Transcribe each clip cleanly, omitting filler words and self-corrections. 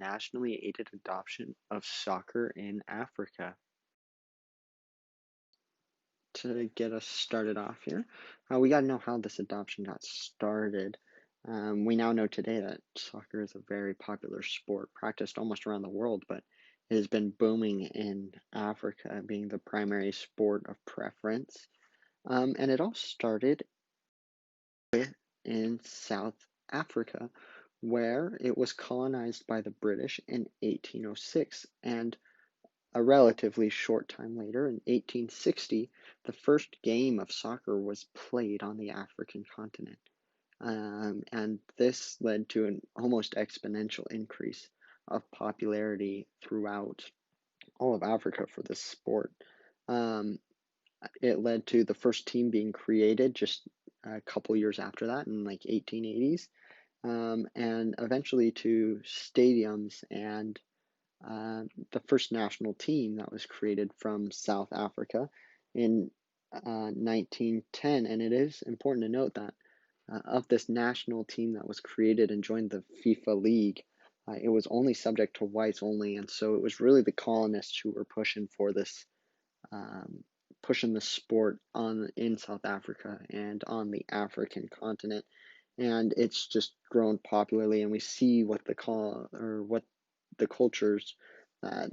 nationally aided adoption of soccer in Africa. To get us started off here, we got to know how this adoption got started. We now know today that soccer is a very popular sport, practiced almost around the world, but it has been booming in Africa, being the primary sport of preference. And it all started in South Africa, where it was colonized by the British in 1806. And a relatively short time later, in 1860, the first game of soccer was played on the African continent. And this led to an almost exponential increase of popularity throughout all of Africa for this sport. Um, it led to the first team being created just a couple years after that in like 1880s, and eventually to stadiums and the first national team that was created from South Africa in 1910. And it is important to note that of this national team that was created and joined the FIFA League, it was only subject to whites only, and so it was really the colonists who were pushing for this, um, pushing the sport on in South Africa and on the African continent, and it's just grown popularly, and we see what the cultures that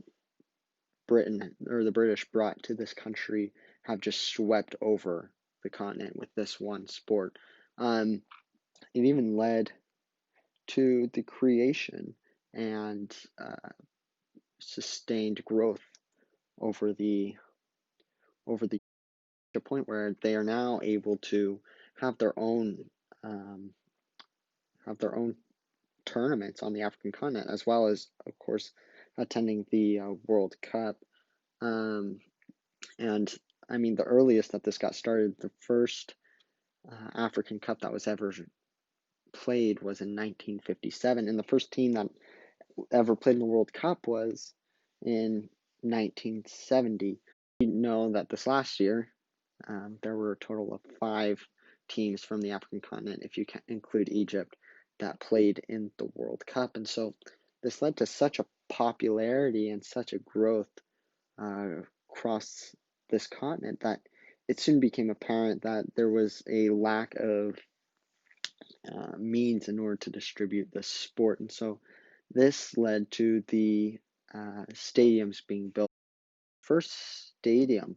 Britain or the British brought to this country have just swept over the continent with this one sport. Um, it even led to the creation and sustained growth over the point where they are now able to have their own um, have their own tournaments on the African continent, as well as, of course, attending the World Cup. Um, and I mean, the earliest that this got started, the first African Cup that was ever played was in 1957, and the first team that ever played in the World Cup was in 1970. You know that this last year, there were a total of 5 teams from the African continent, if you can include Egypt, that played in the World Cup. And so this led to such a popularity and such a growth across this continent that it soon became apparent that there was a lack of means in order to distribute this sport. And so this led to the stadiums being built. First stadium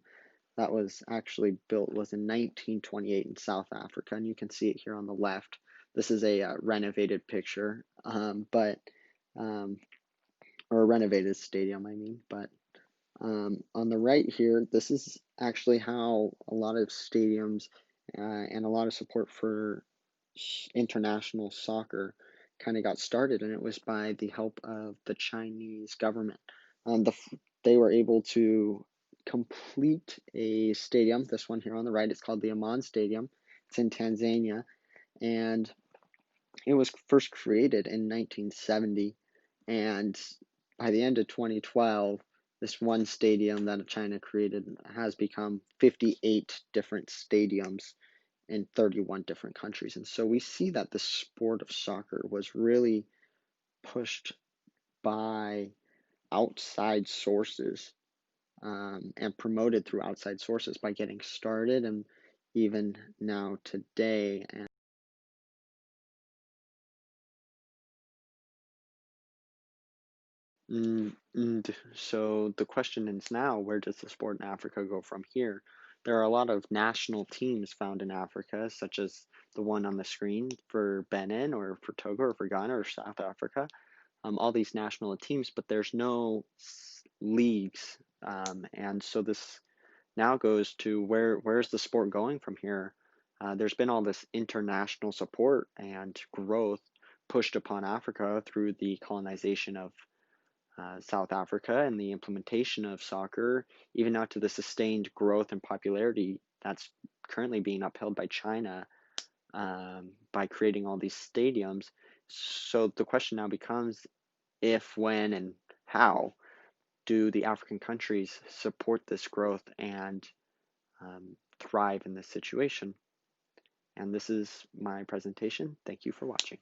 that was actually built was in 1928 in South Africa, and you can see it here on the left. This is a renovated picture, um, or a renovated stadium, I mean. But on the right here, this is actually how a lot of stadiums and a lot of support for international soccer kind of got started, and it was by the help of the Chinese government. They were able to complete a stadium. This one here on the right, it's called the Amman Stadium. It's in Tanzania, and it was first created in 1970. And by the end of 2012, this one stadium that China created has become 58 different stadiums in 31 different countries. And so we see that the sport of soccer was really pushed by outside sources, and promoted through outside sources by getting started, and even now today. And so the question is now, where does the sport in Africa go from here? There are a lot of national teams found in Africa, such as the one on the screen for Benin or for Togo or for Ghana or South Africa. All these national teams, but there's no leagues. And so this now goes to where's the sport going from here? There's been all this international support and growth pushed upon Africa through the colonization of South Africa and the implementation of soccer, even now to the sustained growth and popularity that's currently being upheld by China, by creating all these stadiums. So the question now becomes, if, when, and how do the African countries support this growth and thrive in this situation? And this is my presentation. Thank you for watching.